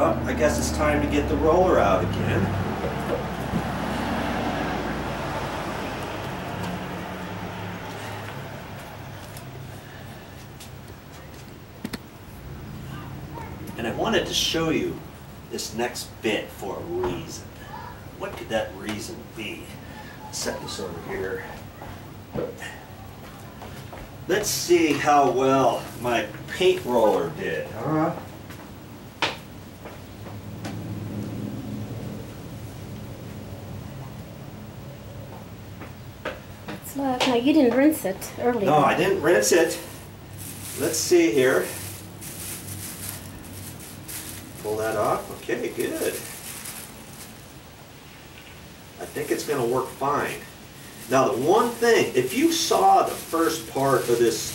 Oh, I guess it's time to get the roller out again. And I wanted to show you this next bit for a reason. What could that reason be? Set this over here. Let's see how well my paint roller did. Look, no, you didn't rinse it earlier. No, I didn't rinse it. Let's see here. Pull that off. Okay, good. I think it's going to work fine. Now the one thing, if you saw the first part of this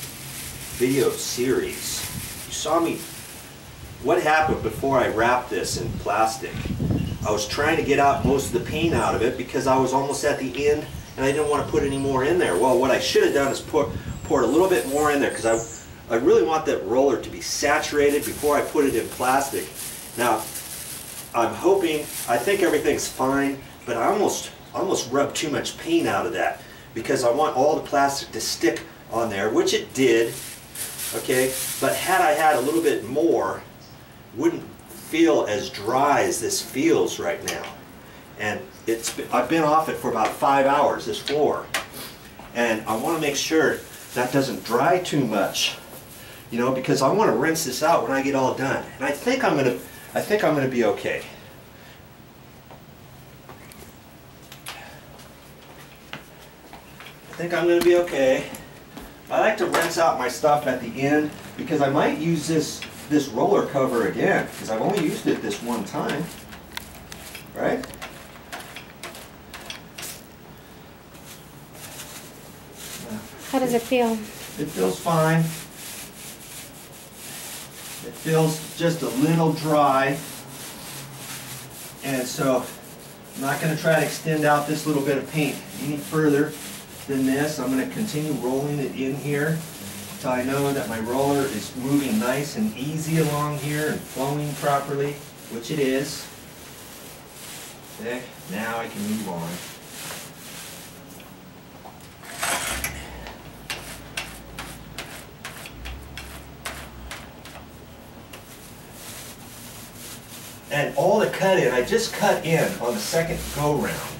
video series, you saw me, what happened before I wrapped this in plastic. I was trying to get out most of the paint out of it because I was almost at the end and I didn't want to put any more in there. Well, what I should have done is poured a little bit more in there because I really want that roller to be saturated before I put it in plastic. Now, I'm hoping, I think everything's fine, but I almost rubbed too much paint out of that because I want all the plastic to stick on there, which it did, okay? But had I had a little bit more, it wouldn't feel as dry as this feels right now. And I've been off it for about 5 hours, this floor. And I want to make sure that doesn't dry too much, you know, because I want to rinse this out when I get all done. And I think I'm going to be okay. I think I'm going to be okay. I like to rinse out my stuff at the end because I might use this roller cover again because I've only used it this one time, right? How does it feel? It feels fine. It feels just a little dry. And so I'm not going to try to extend out this little bit of paint any further than this. I'm going to continue rolling it in here until I know that my roller is moving nice and easy along here and flowing properly, which it is. Okay, now I can move on. And all the cut in, I just cut in on the second go round.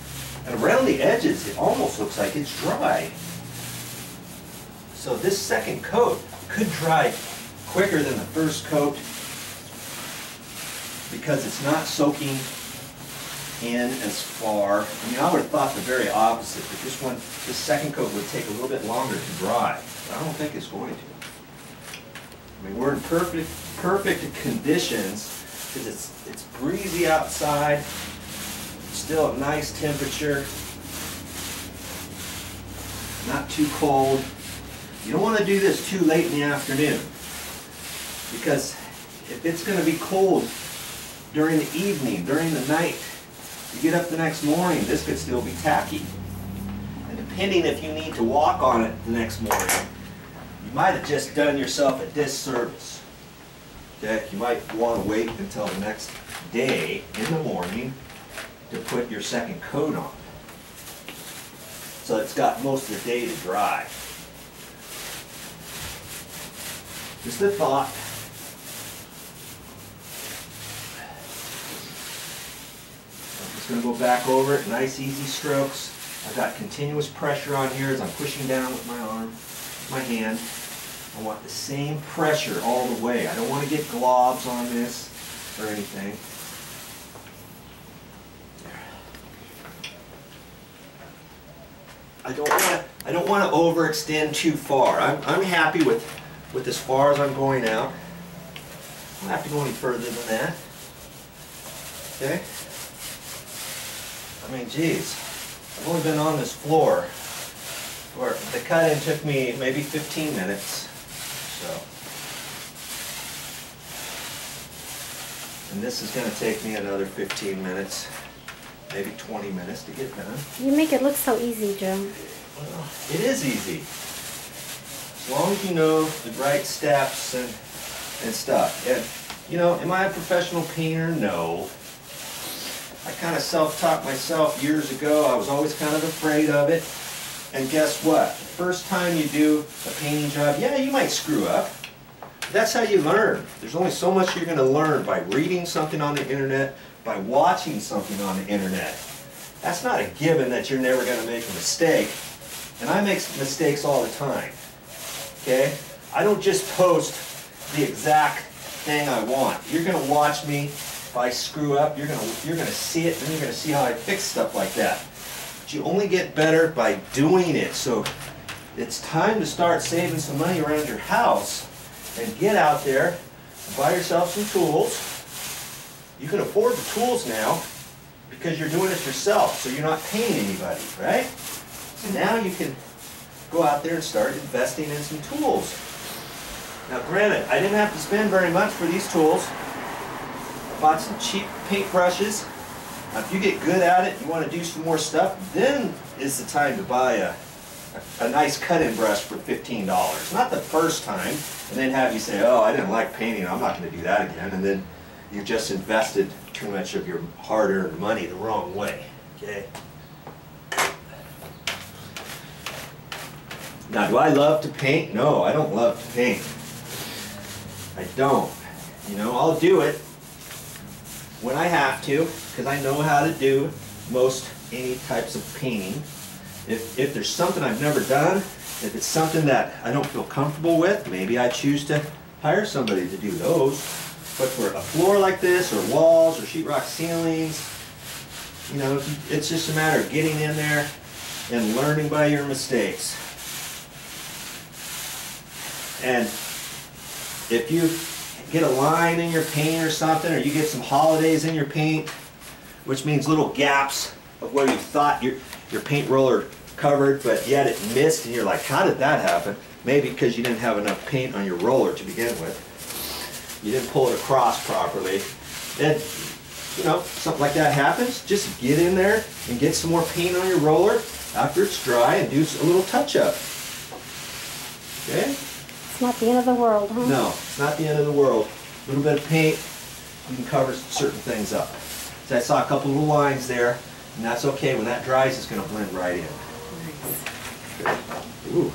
And around the edges, it almost looks like it's dry. So this second coat could dry quicker than the first coat because it's not soaking in as far. I mean, I would have thought the very opposite, that this second coat would take a little bit longer to dry. But I don't think it's going to. I mean, we're in perfect conditions because it's breezy outside. Still a nice temperature, not too cold. You don't want to do this too late in the afternoon because if it's going to be cold during the evening, during the night, you get up the next morning, this could still be tacky. And depending if you need to walk on it the next morning, you might have just done yourself a disservice. Okay? You might want to wait until the next day in the morning to put your second coat on. So it's got most of the day to dry. Just a thought. I'm just going to go back over it, nice easy strokes. I've got continuous pressure on here as I'm pushing down with my arm, my hand. I want the same pressure all the way. I don't want to get globs on this or anything. I don't want to overextend too far. I'm happy with as far as I'm going out. I don't have to go any further than that. Okay? I mean, geez, I've only been on this floor where the cut-in took me maybe 15 minutes. So, and this is going to take me another 15 minutes. Maybe 20 minutes to get done. You make it look so easy, Joe. Well, it is easy. As long as you know the right steps and stuff. And You know, am I a professional painter? No. I kind of self-taught myself years ago. I was always kind of afraid of it. And guess what? The first time you do a painting job, yeah, you might screw up. That's how you learn. There's only so much you're going to learn by reading something on the internet, by watching something on the internet. That's not a given that you're never going to make a mistake. And I make mistakes all the time. Okay? I don't just post the exact thing I want. You're going to watch me. If I screw up, you're going to see it, and you're going to see how I fix stuff like that. But you only get better by doing it. So it's time to start saving some money around your house and get out there and buy yourself some tools. You can afford the tools now because you're doing it yourself, so you're not paying anybody, right? So now you can go out there and start investing in some tools. Now granted, I didn't have to spend very much for these tools. I bought some cheap paint brushes. Now if you get good at it, you want to do some more stuff, then is the time to buy a nice cut-in brush for $15. Not the first time, and then have you say, oh, I didn't like painting, I'm not going to do that again, and then you just invested too much of your hard-earned money the wrong way. Okay? Now, do I love to paint? No, I don't love to paint. I don't. You know, I'll do it when I have to, because I know how to do most any types of painting. If there's something I've never done, if it's something that I don't feel comfortable with, maybe I choose to hire somebody to do those. But for a floor like this, or walls, or sheetrock ceilings, you know, it's just a matter of getting in there and learning by your mistakes. And if you get a line in your paint or something, or you get some holidays in your paint, which means little gaps of where you thought your paint roller covered, but yet it missed, and you're like, how did that happen? Maybe because you didn't have enough paint on your roller to begin with. You didn't pull it across properly. And, you know, something like that happens, just get in there and get some more paint on your roller after it's dry and do a little touch-up. Okay? It's not the end of the world, huh? No, it's not the end of the world. A little bit of paint, you can cover certain things up. So I saw a couple little lines there, and that's okay. When that dries, it's going to blend right in. Nice. Ooh.